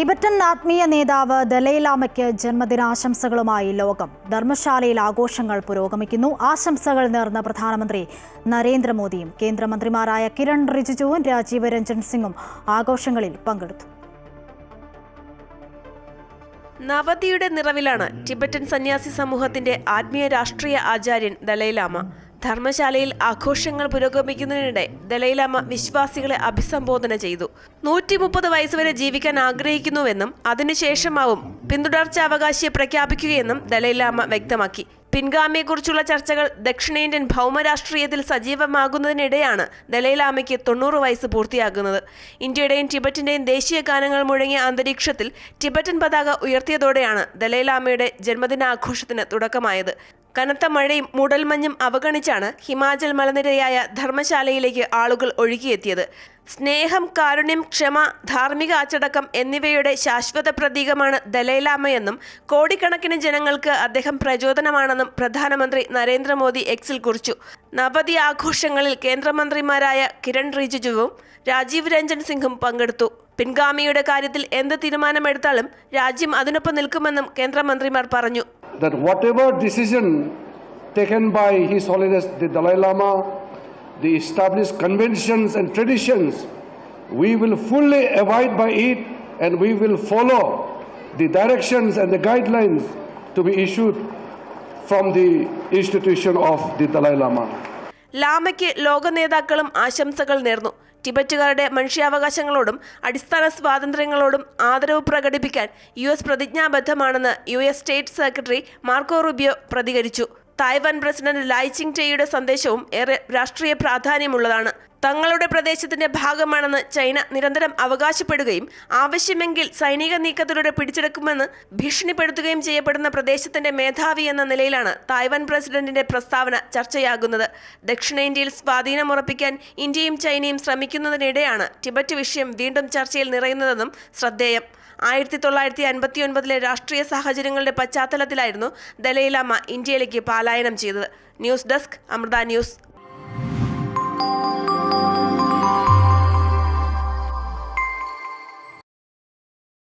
Tibetan ആത്മീയ നേതാവ് ദലൈലാമയ്ക്ക് ജന്മദിനാശംസകളുമായി ലോകം. ധർമ്മശാലയിൽ ആഘോഷങ്ങൾ പുരോഗമിക്കുന്നു. ആശംസകൾ നേർന്ന പ്രധാനമന്ത്രി നരേന്ദ്രമോദിയും കേന്ദ്രമന്ത്രിമാരായ കിരൺ റിജിജുവും രാജീവ് രഞ്ജൻ സിംഗും ആഘോഷങ്ങളിൽ പങ്കെടുത്തു. നവതിയുടെ നിറവിലാണ് ടിബറ്റൻ സന്യാസി സമൂഹത്തിന്റെ ആത്മീയ രാഷ്ട്രീയ ആചാര്യൻ ദലൈലാമ. ധർമ്മശാലയിൽ ആഘോഷങ്ങൾ പുരോഗമിക്കുന്നതിനിടെ ദലൈലാമ വിശ്വാസികളെ അഭിസംബോധന ചെയ്തു. 130 വയസ്സുവരെ ജീവിക്കാൻ ആഗ്രഹിക്കുന്നുവെന്നും അതിനുശേഷമാവും പിന്തുടർച്ചാവകാശിയെ പ്രഖ്യാപിക്കുകയെന്നും ദലൈലാമ വ്യക്തമാക്കി. പിൻഗാമിയെക്കുറിച്ചുള്ള ചർച്ചകൾ ദക്ഷിണേന്ത്യൻ ഭൗമരാഷ്ട്രീയത്തിൽ സജീവമാകുന്നതിനിടെയാണ് ദലൈലാമയ്ക്ക് 90 വയസ്സ് പൂർത്തിയാകുന്നത്. ഇന്ത്യയുടെയും ടിബറ്റിന്റെയും ദേശീയ ഗാനങ്ങൾ മുഴങ്ങിയ അന്തരീക്ഷത്തിൽ ടിബറ്റൻ പതാക ഉയർത്തിയതോടെയാണ് ദലൈലാമയുടെ ജന്മദിനാഘോഷത്തിന് തുടക്കമായത്. കനത്ത മഴയും മൂടൽമഞ്ഞും അവഗണിച്ചാണ് ഹിമാചൽ മലനിരയായ ധർമ്മശാലയിലേക്ക് ആളുകൾ ഒഴുകിയെത്തിയത്. സ്നേഹം, കാരുണ്യം, ക്ഷമ, ധാർമ്മിക അച്ചടക്കം എന്നിവയുടെ ശാശ്വത പ്രതീകമാണ് ദലൈലാമയെന്നും കോടിക്കണക്കിന് ജനങ്ങൾക്ക് അദ്ദേഹം പ്രചോദനമാണെന്നും പ്രധാനമന്ത്രി നരേന്ദ്രമോദി എക്സിൽ കുറിച്ചു. നവതി ആഘോഷങ്ങളിൽ കേന്ദ്രമന്ത്രിമാരായ കിരൺ റിജിജുവും രാജീവ് രഞ്ജൻ സിംഗും പങ്കെടുത്തു. പിൻഗാമിയുടെ കാര്യത്തിൽ എന്ത് തീരുമാനമെടുത്താലും രാജ്യം അതിനൊപ്പം നിൽക്കുമെന്നും കേന്ദ്രമന്ത്രിമാർ പറഞ്ഞു. That whatever decision taken by His Holiness the Dalai Lama, the established conventions and traditions, we will fully abide by it and we will follow the directions and the guidelines to be issued from the institution of the Dalai Lama. ലാമയ്ക്ക് ലോക നേതാക്കളും ആശംസകൾ നേർന്നു. ടിബറ്റുകാരുടെ മനുഷ്യാവകാശങ്ങളോടും അടിസ്ഥാന സ്വാതന്ത്ര്യങ്ങളോടും ആദരവ് പ്രകടിപ്പിക്കാൻ US പ്രതിജ്ഞാബദ്ധമാണെന്ന് US state secretary Marco Rubio പ്രതികരിച്ചു. Taiwan president Lai ചിങ്-ടെയുടെ സന്ദേശവും ഏറെ രാഷ്ട്രീയ പ്രാധാന്യമുള്ളതാണ്. തങ്ങളുടെ പ്രദേശത്തിന്റെ ഭാഗമാണെന്ന് ചൈന നിരന്തരം അവകാശപ്പെടുകയും ആവശ്യമെങ്കിൽ സൈനിക നീക്കത്തിലൂടെ പിടിച്ചെടുക്കുമെന്ന് ഭീഷണിപ്പെടുത്തുകയും ചെയ്യപ്പെടുന്ന പ്രദേശത്തിന്റെ മേധാവി എന്ന നിലയിലാണ് തായ്വാൻ പ്രസിഡന്റിന്റെ പ്രസ്താവന ചർച്ചയാകുന്നത്. ദക്ഷിണേന്ത്യയിൽ സ്വാധീനമുറപ്പിക്കാൻ ഇന്ത്യയും ചൈനയും ശ്രമിക്കുന്നതിനിടെയാണ് ടിബറ്റ് വിഷയം വീണ്ടും ചർച്ചയിൽ നിറയുന്നതെന്നും ശ്രദ്ധേയം. 1959 രാഷ്ട്രീയ സാഹചര്യങ്ങളുടെ പശ്ചാത്തലത്തിലായിരുന്നു ദലൈലാമ ഇന്ത്യയിലേക്ക് പലായനം ചെയ്തത്. News desk, Amrita news.